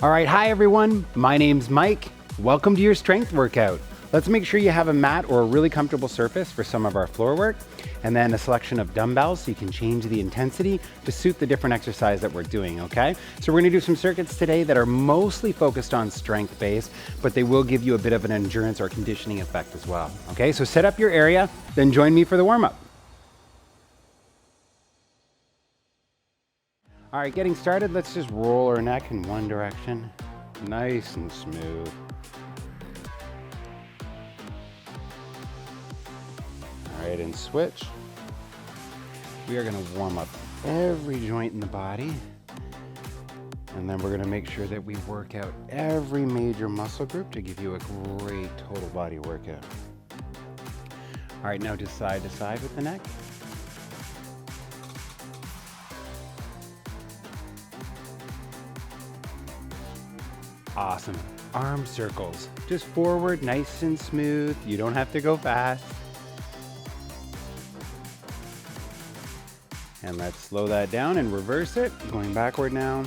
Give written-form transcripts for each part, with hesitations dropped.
All right, hi everyone. My name's Mike. Welcome to your strength workout. Let's make sure you have a mat or a really comfortable surface for some of our floor work, and then a selection of dumbbells so you can change the intensity to suit the different exercise that we're doing, okay? So we're gonna do some circuits today that are mostly focused on strength base, but they will give you a bit of an endurance or conditioning effect as well, okay? So set up your area, then join me for the warm-up. All right, getting started, let's just roll our neck in one direction, nice and smooth. All right, and switch. We are gonna warm up every joint in the body, and then we're gonna make sure that we work out every major muscle group to give you a great total body workout. All right, now just side to side with the neck. Awesome. Arm circles. Just forward, nice and smooth. You don't have to go fast. And let's slow that down and reverse it. Going backward now.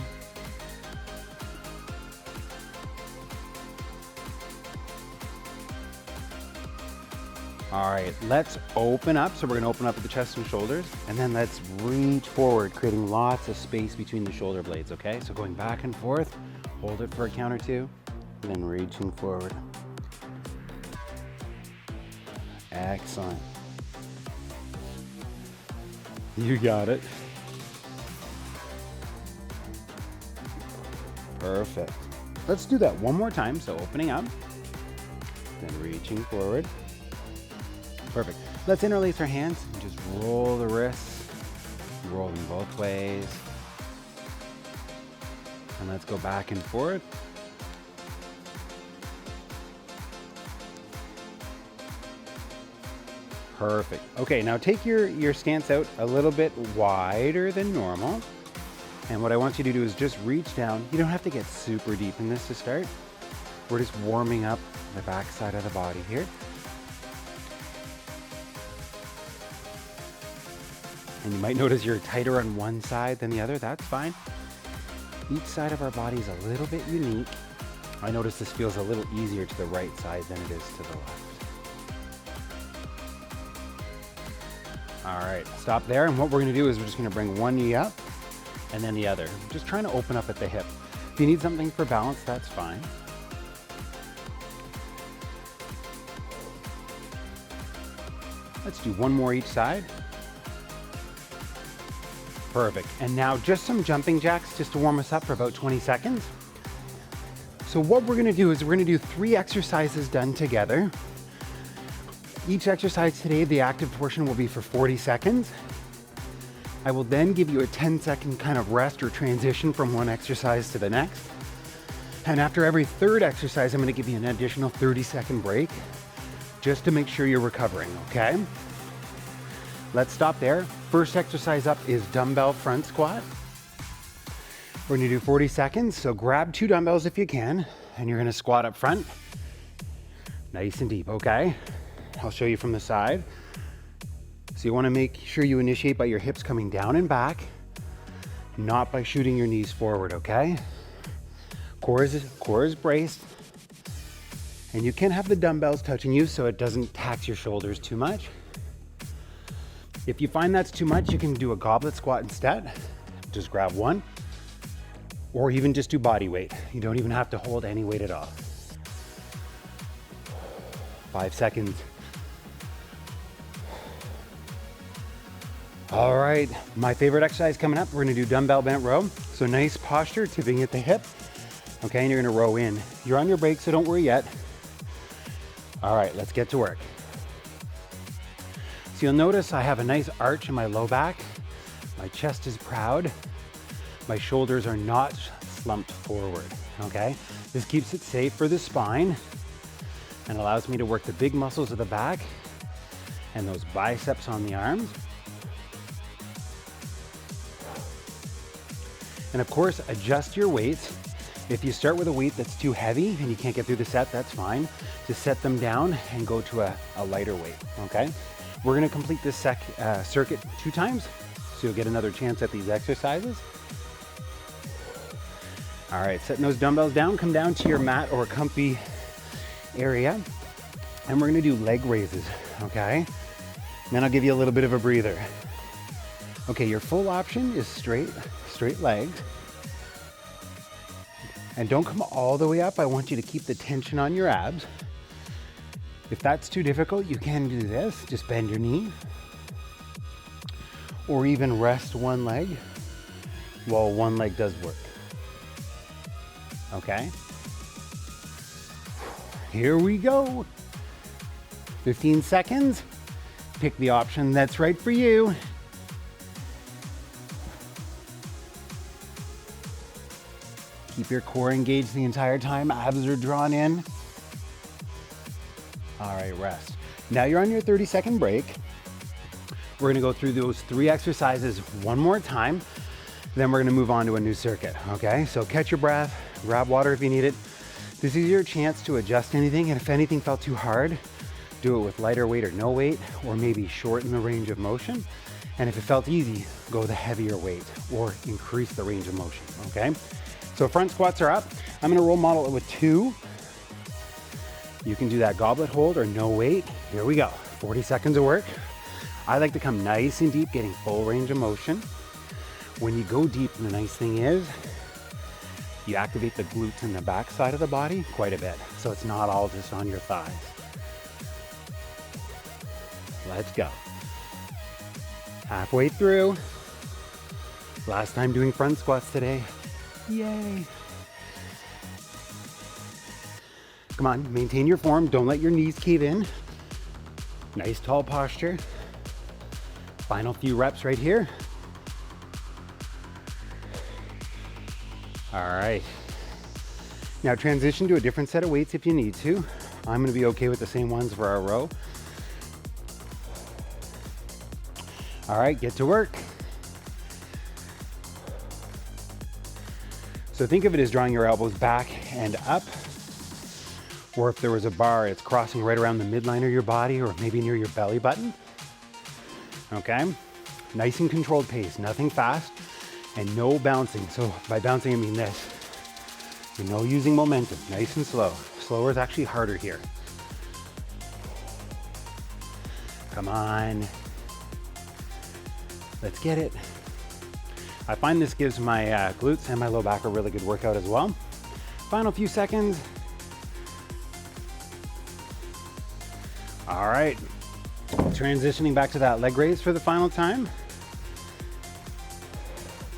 All right, let's open up. So we're gonna open up at the chest and shoulders, and then let's reach forward, creating lots of space between the shoulder blades, okay? So going back and forth, hold it for a count or two, and then reaching forward. Excellent. You got it. Perfect. Let's do that one more time. So opening up, then reaching forward. Perfect. Let's interlace our hands and just roll the wrists, roll them both ways. And let's go back and forth. Perfect. Okay, now take your stance out a little bit wider than normal. And what I want you to do is just reach down. You don't have to get super deep in this to start. We're just warming up the back side of the body here. And you might notice you're tighter on one side than the other. That's fine. Each side of our body is a little bit unique. I notice this feels a little easier to the right side than it is to the left. All right, stop there. And what we're gonna do is we're just gonna bring one knee up and then the other. Just trying to open up at the hip. If you need something for balance, that's fine. Let's do one more each side. Perfect. And now just some jumping jacks just to warm us up for about 20 seconds. So what we're gonna do is we're gonna do 3 exercises done together. Each exercise today, the active portion will be for 40 seconds. I will then give you a 10-second kind of rest or transition from one exercise to the next. And after every third exercise, I'm gonna give you an additional 30-second break just to make sure you're recovering, okay? Let's stop there. First exercise up is dumbbell front squat. We're gonna do 40 seconds, so grab 2 dumbbells if you can, and you're gonna squat up front. Nice and deep, okay? I'll show you from the side. So you wanna make sure you initiate by your hips coming down and back, not by shooting your knees forward, okay? Core is braced, and you can have the dumbbells touching you so it doesn't tax your shoulders too much. If you find that's too much, you can do a goblet squat instead. Just grab one, or even just do body weight. You don't even have to hold any weight at all. 5 seconds. All right, my favorite exercise coming up, we're gonna do dumbbell bent row. So nice posture, tipping at the hip. Okay, and you're gonna row in. You're on your break, so don't worry yet. All right, let's get to work. So you'll notice I have a nice arch in my low back. My chest is proud. My shoulders are not slumped forward, okay? This keeps it safe for the spine and allows me to work the big muscles of the back and those biceps on the arms. And of course, adjust your weights. If you start with a weight that's too heavy and you can't get through the set, that's fine. Just set them down and go to a lighter weight, okay? We're gonna complete this circuit 2 times, so you'll get another chance at these exercises. All right, setting those dumbbells down, come down to your mat or comfy area. And we're gonna do leg raises, okay? Then I'll give you a little bit of a breather. Okay, your full option is straight legs. And don't come all the way up. I want you to keep the tension on your abs. If that's too difficult, you can do this. Just bend your knee. Or even rest one leg while one leg does work. Okay? Here we go. 15 seconds. Pick the option that's right for you. Keep your core engaged the entire time. Abs are drawn in. All right, rest. Now you're on your 30-second break. We're gonna go through those 3 exercises one more time. Then we're gonna move on to a new circuit, okay? So catch your breath, grab water if you need it. This is your chance to adjust anything, and if anything felt too hard, do it with lighter weight or no weight, or maybe shorten the range of motion. And if it felt easy, go the heavier weight or increase the range of motion, okay? So front squats are up. I'm gonna role model it with 2. You can do that goblet hold or no weight. Here we go, 40 seconds of work. I like to come nice and deep, getting full range of motion. When you go deep, the nice thing is, you activate the glutes in the back side of the body quite a bit. So it's not all just on your thighs. Let's go. Halfway through. Last time doing front squats today. Yay. Come on, maintain your form. Don't let your knees cave in. Nice tall posture. Final few reps right here. All right. Now transition to a different set of weights if you need to. I'm gonna be okay with the same ones for our row. All right, get to work. So think of it as drawing your elbows back and up, or if there was a bar, it's crossing right around the midline of your body or maybe near your belly button. Okay? Nice and controlled pace, nothing fast, and no bouncing. So by bouncing, I mean this. You know, using momentum, nice and slow. Slower is actually harder here. Come on. Let's get it. I find this gives my glutes and my low back a really good workout as well. Final few seconds. All right, transitioning back to that leg raise for the final time.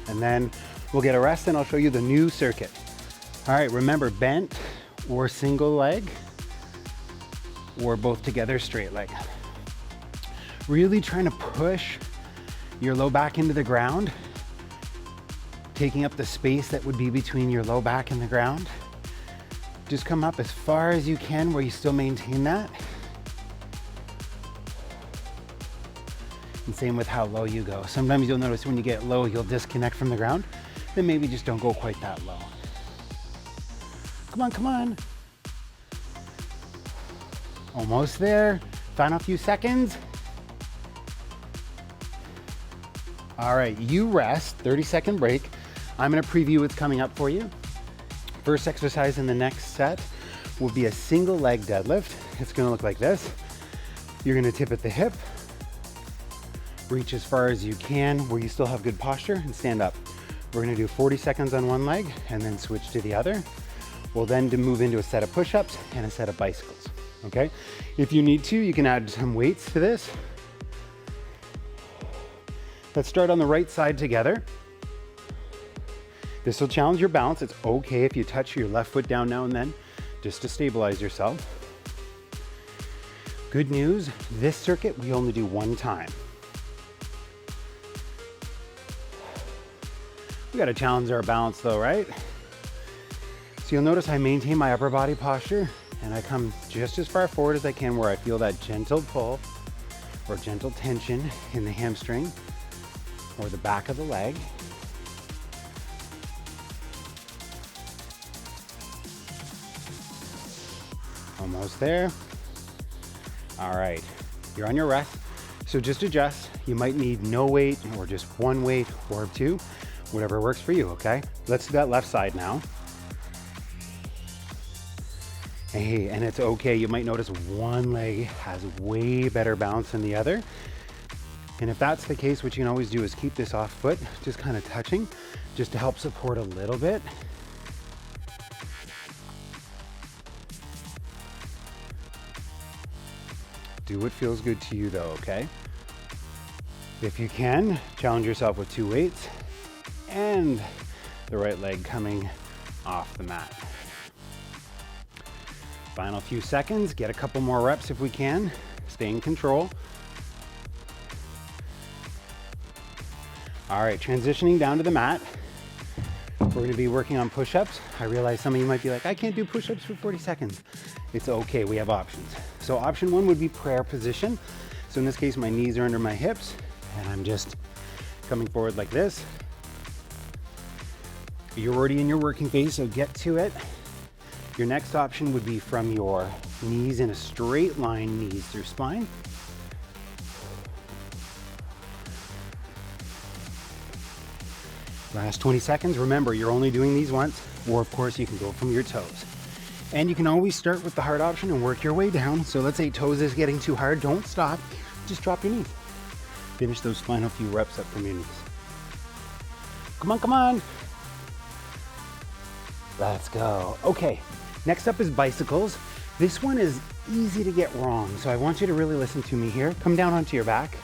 And then we'll get a rest and I'll show you the new circuit. All right, remember bent or single leg or both together straight leg. Really trying to push your low back into the ground, taking up the space that would be between your low back and the ground. Just come up as far as you can where you still maintain that. And same with how low you go. Sometimes you'll notice when you get low, you'll disconnect from the ground. Then maybe just don't go quite that low. Come on, come on. Almost there. Final few seconds. All right, you rest, 30-second break. I'm gonna preview what's coming up for you. First exercise in the next set will be a single leg deadlift. It's gonna look like this. You're gonna tip at the hip, reach as far as you can where you still have good posture, and stand up. We're gonna do 40 seconds on one leg and then switch to the other. We'll then move into a set of push-ups and a set of bicycles, okay? If you need to, you can add some weights to this. Let's start on the right side together. This will challenge your balance. It's okay if you touch your left foot down now and then, just to stabilize yourself. Good news, this circuit we only do one time. We gotta challenge our balance though, right? So you'll notice I maintain my upper body posture and I come just as far forward as I can where I feel that gentle pull or gentle tension in the hamstring or the back of the leg. Almost there. All right, you're on your rest. So just adjust. You might need no weight or just one weight or two, whatever works for you, okay? Let's do that left side now. Hey, and it's okay. You might notice one leg has way better balance than the other. And if that's the case, what you can always do is keep this off foot, just kind of touching, just to help support a little bit. Do what feels good to you though, okay? If you can, challenge yourself with 2 weights and the right leg coming off the mat. Final few seconds, get a couple more reps if we can. Stay in control. All right, transitioning down to the mat. We're gonna be working on push-ups. I realize some of you might be like, I can't do push-ups for 40 seconds. It's okay, we have options. So option 1 would be prayer position. So in this case, my knees are under my hips and I'm just coming forward like this. You're already in your working phase, so get to it. Your next option would be from your knees in a straight line, knees through spine. Last 20 seconds. Remember, you're only doing these once, or of course you can go from your toes. And you can always start with the hard option and work your way down. So let's say toes is getting too hard, don't stop, just drop your knees. Finish those final few reps up from your knees. Come on, come on. Let's go. Okay, next up is bicycles. This one is easy to get wrong, so I want you to really listen to me here. Come down onto your back.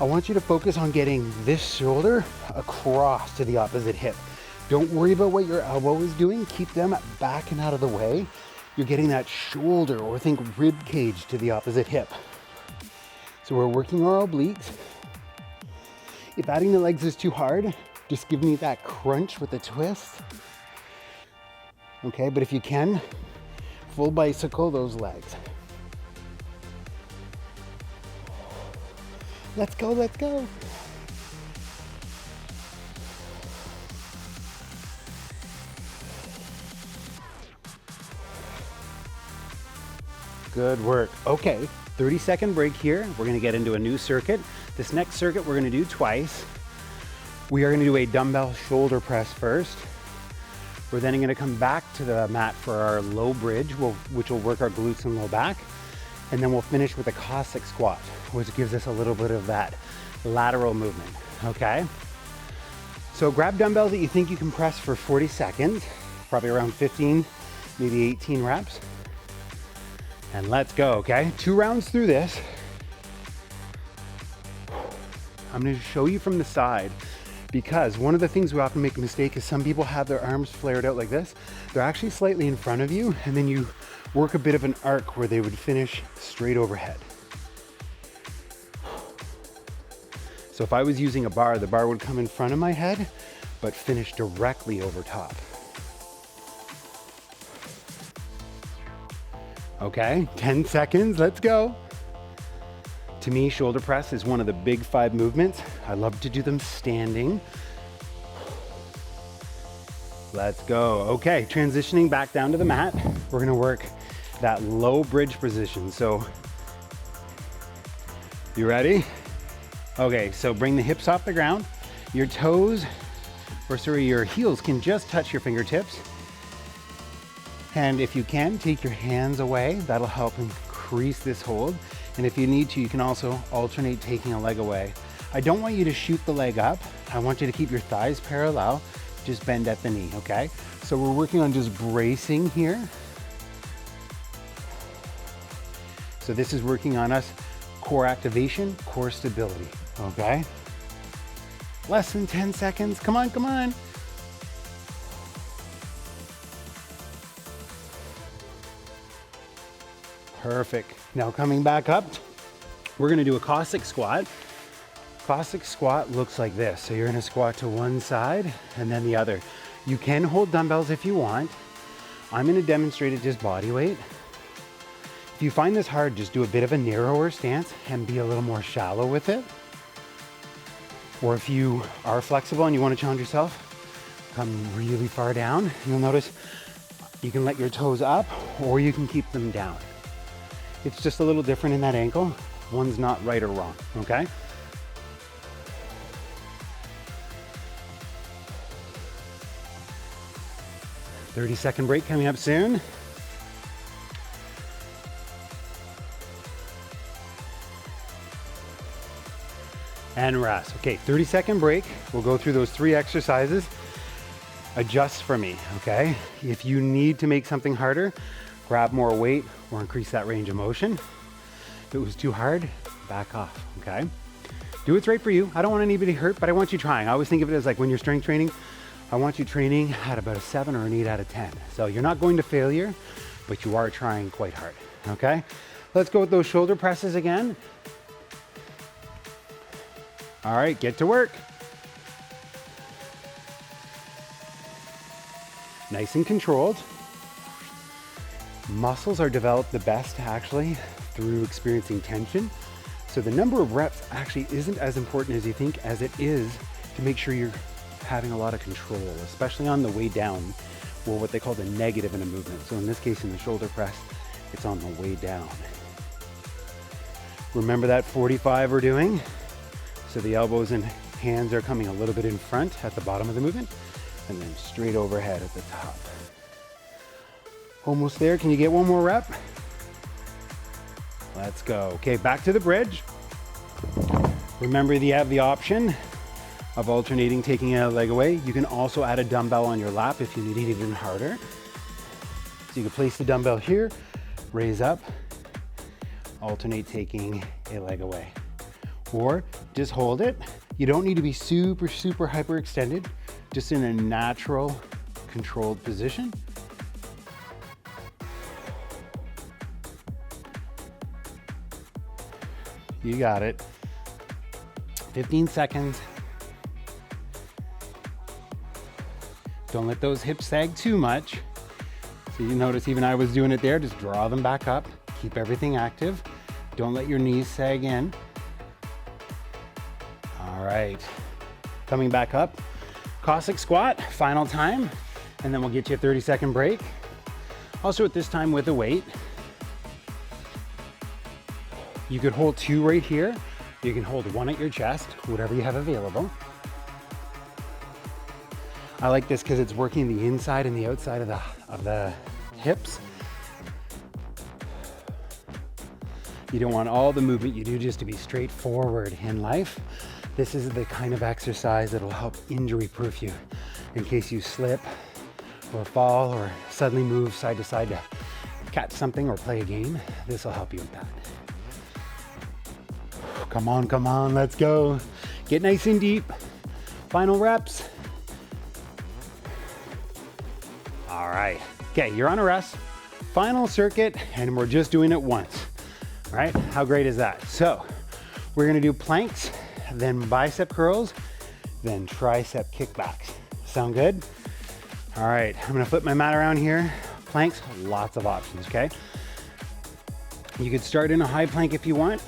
I want you to focus on getting this shoulder across to the opposite hip. Don't worry about what your elbow is doing. Keep them back and out of the way. You're getting that shoulder, or think rib cage, to the opposite hip. So we're working our obliques. If adding the legs is too hard, just give me that crunch with the twist. Okay, but if you can, full bicycle those legs. Let's go, let's go. Good work. Okay, 30-second break here. We're gonna get into a new circuit. This next circuit we're gonna do twice. We are gonna do a dumbbell shoulder press first. We're then gonna come back to the mat for our low bridge, which will work our glutes and low back. And then we'll finish with a Cossack squat, which gives us a little bit of that lateral movement, okay? So grab dumbbells that you think you can press for 40 seconds, probably around 15, maybe 18 reps. And let's go, okay? 2 rounds through this. I'm gonna show you from the side, because one of the things we often make a mistake is some people have their arms flared out like this. They're actually slightly in front of you, and then you work a bit of an arc where they would finish straight overhead. So if I was using a bar, the bar would come in front of my head, but finish directly over top. Okay, 10 seconds, let's go. To me, shoulder press is one of the big 5 movements. I love to do them standing. Let's go. Okay, transitioning back down to the mat. We're gonna work that low bridge position. So, you ready? Okay, so bring the hips off the ground. Your toes, your heels can just touch your fingertips. And if you can, take your hands away. That'll help increase this hold. And if you need to, you can also alternate taking a leg away. I don't want you to shoot the leg up. I want you to keep your thighs parallel. Just bend at the knee, okay? So we're working on just bracing here. So this is working on us core activation, core stability, okay? Less than 10 seconds, come on, come on. Perfect. Now coming back up, we're gonna do a Cossack squat. Cossack squat looks like this. So you're gonna squat to one side and then the other. You can hold dumbbells if you want. I'm gonna demonstrate it just body weight. If you find this hard, just do a bit of a narrower stance and be a little more shallow with it. Or if you are flexible and you wanna challenge yourself, come really far down. You'll notice you can let your toes up or you can keep them down. It's just a little different in that ankle. One's not right or wrong, okay? 30-second break coming up soon. And rest. Okay, 30-second break. We'll go through those 3 exercises. Adjust for me, okay? If you need to make something harder, grab more weight or increase that range of motion. If it was too hard, back off, okay? Do what's right for you. I don't want anybody hurt, but I want you trying. I always think of it as like when you're strength training, I want you training at about a 7 or an 8 out of 10. So you're not going to failure, but you are trying quite hard, okay? Let's go with those shoulder presses again. All right, get to work. Nice and controlled. Muscles are developed the best actually through experiencing tension. So the number of reps actually isn't as important as you think, as it is to make sure you're having a lot of control, especially on the way down, or what they call the negative in a movement. So in this case, in the shoulder press, it's on the way down. Remember that 45 we're doing? So the elbows and hands are coming a little bit in front at the bottom of the movement, and then straight overhead at the top. Almost there. Can you get one more rep? Let's go. Okay, back to the bridge. Remember, you have the option of alternating, taking a leg away. You can also add a dumbbell on your lap if you need it even harder. So you can place the dumbbell here, raise up, alternate taking a leg away. Or just hold it. You don't need to be super hyperextended, just in a natural, controlled position. You got it. 15 seconds. Don't let those hips sag too much. So you notice even I was doing it there, just draw them back up. Keep everything active. Don't let your knees sag in. All right, coming back up. Cossack squat, final time, and then we'll get you a 30-second break. Also at this time with a weight. You could hold 2 right here. You can hold 1 at your chest, whatever you have available. I like this because it's working the inside and the outside of the hips. You don't want all the movement you do just to be straightforward in life. This is the kind of exercise that'll help injury-proof you in case you slip or fall or suddenly move side to side to catch something or play a game. This will help you with that. Come on, let's go. Get nice and deep. Final reps. All right, okay, you're on a rest. Final circuit, and we're just doing it once. All right, how great is that? So we're gonna do planks, then bicep curls, then tricep kickbacks. Sound good? All right, I'm gonna flip my mat around here. Planks, lots of options, okay? You could start in a high plank if you want.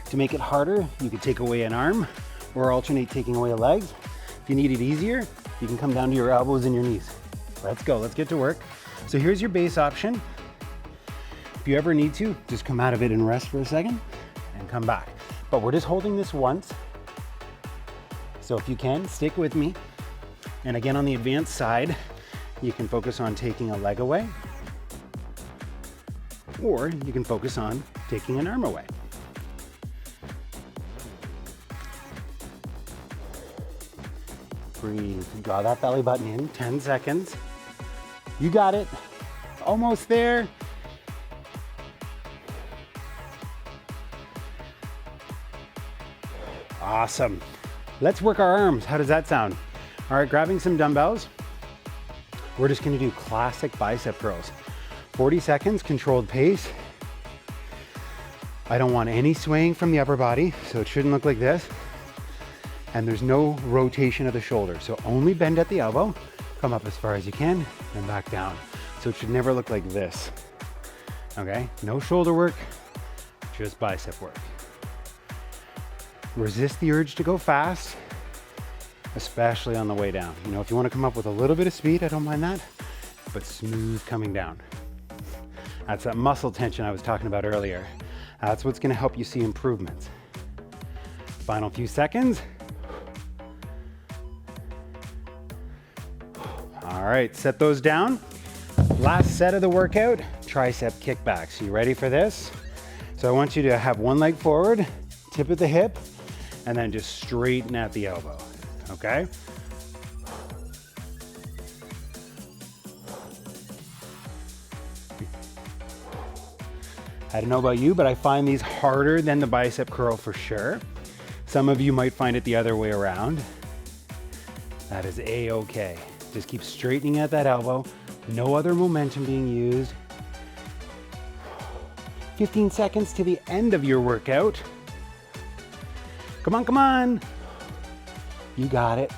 To make it harder, you could take away an arm or alternate taking away a leg. If you need it easier, you can come down to your elbows and your knees. Let's go, let's get to work. So here's your base option. If you ever need to, just come out of it and rest for a second and come back. But we're just holding this once. So if you can, stick with me. And again, on the advanced side, you can focus on taking a leg away, or you can focus on taking an arm away. Breathe, draw that belly button in, 10 seconds. You got it, almost there. Awesome. Let's work our arms. How does that sound? All right, grabbing some dumbbells. We're just gonna do classic bicep curls. 40 seconds, controlled pace. I don't want any swaying from the upper body, so it shouldn't look like this. And there's no rotation of the shoulder. So only bend at the elbow, come up as far as you can, and back down. So it should never look like this, okay? No shoulder work, just bicep work. Resist the urge to go fast, especially on the way down. You know, if you wanna come up with a little bit of speed, I don't mind that, but smooth coming down. That's that muscle tension I was talking about earlier. That's what's gonna help you see improvements. Final few seconds. All right, set those down. Last set of the workout, tricep kickbacks. You ready for this? So I want you to have one leg forward, tip at the hip, and then just straighten at the elbow, okay? I don't know about you, but I find these harder than the bicep curl for sure. Some of you might find it the other way around. That is A-okay. Just keep straightening at that elbow. No other momentum being used. 15 seconds to the end of your workout. Come on, come on. You got it.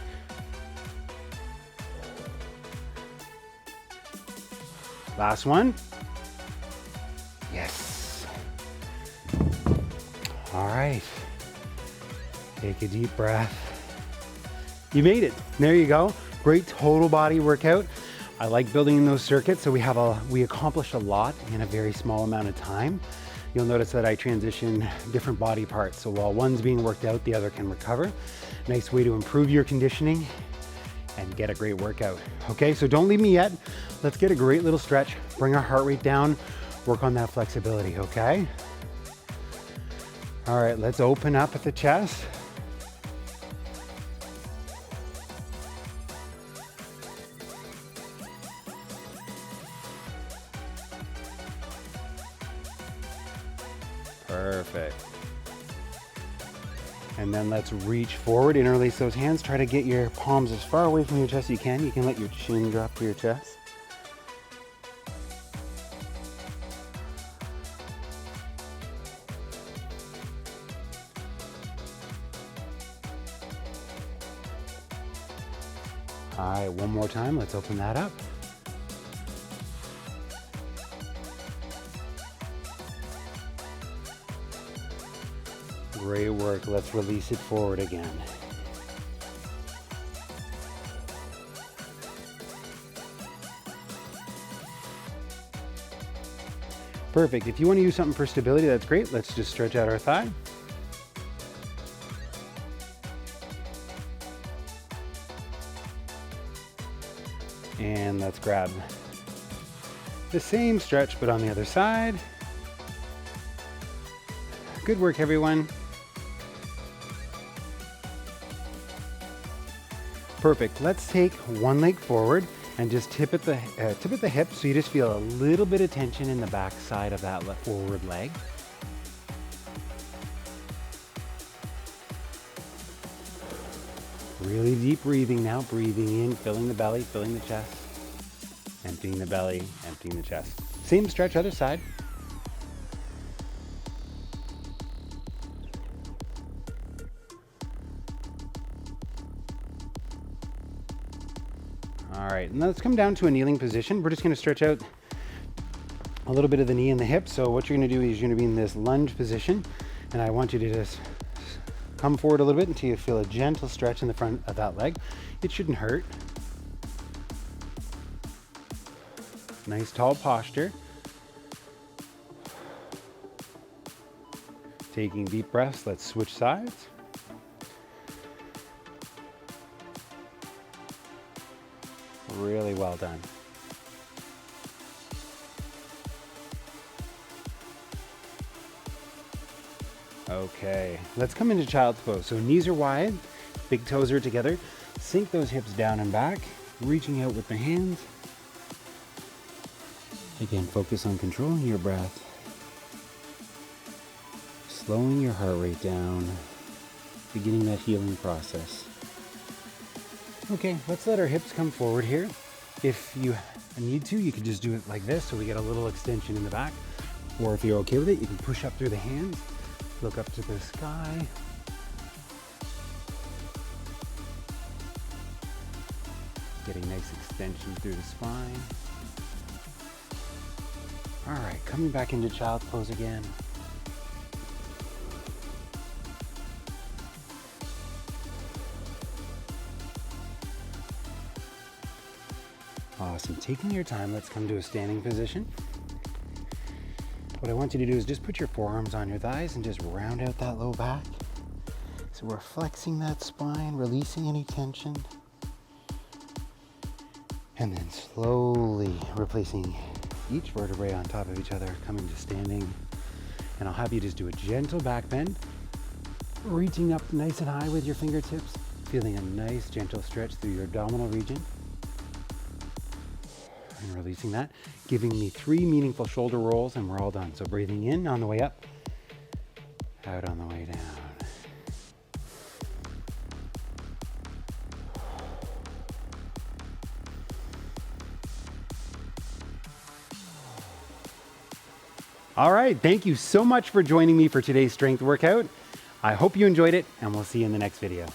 Last one. Yes. All right. Take a deep breath. You made it. There you go. Great total body workout. I like building those circuits, so we accomplish a lot in a very small amount of time. You'll notice that I transition different body parts, so while one's being worked out, the other can recover. Nice way to improve your conditioning and get a great workout. Okay, so don't leave me yet. Let's get a great little stretch, bring our heart rate down, work on that flexibility, okay? All right, let's open up at the chest. Perfect. And then let's reach forward, interlace those hands. Try to get your palms as far away from your chest as you can. You can let your chin drop to your chest. All right, one more time. Let's open that up. Great work. Let's release it forward again. Perfect. If you want to use something for stability, that's great. Let's just stretch out our thigh. And let's grab the same stretch, but on the other side. Good work, everyone. Perfect. Let's take one leg forward and just tip at the hip, so you just feel a little bit of tension in the back side of that forward leg. Really deep breathing now. Breathing in, filling the belly, filling the chest. Emptying the belly, emptying the chest. Same stretch, other side. All right, and let's come down to a kneeling position. We're just gonna stretch out a little bit of the knee and the hip. So what you're gonna do is you're gonna be in this lunge position, and I want you to just come forward a little bit until you feel a gentle stretch in the front of that leg. It shouldn't hurt. Nice tall posture. Taking deep breaths, let's switch sides. Really well done. Okay, let's come into child's pose. So knees are wide, big toes are together. Sink those hips down and back, reaching out with the hands. Again, focus on controlling your breath. Slowing your heart rate down, beginning that healing process. Okay, let's let our hips come forward here. If you need to, you can just do it like this so we get a little extension in the back. Or if you're okay with it, you can push up through the hands, look up to the sky. Getting nice extension through the spine. All right, coming back into child's pose again. Awesome. Taking your time, let's come to a standing position. What I want you to do is just put your forearms on your thighs and just round out that low back. So we're flexing that spine, releasing any tension. And then slowly replacing each vertebrae on top of each other, coming to standing. And I'll have you just do a gentle back bend, reaching up nice and high with your fingertips, feeling a nice gentle stretch through your abdominal region. And releasing that, giving me 3 meaningful shoulder rolls, and we're all done. So breathing in on the way up, out on the way down. All right, thank you so much for joining me for today's strength workout. I hope you enjoyed it, and we'll see you in the next video.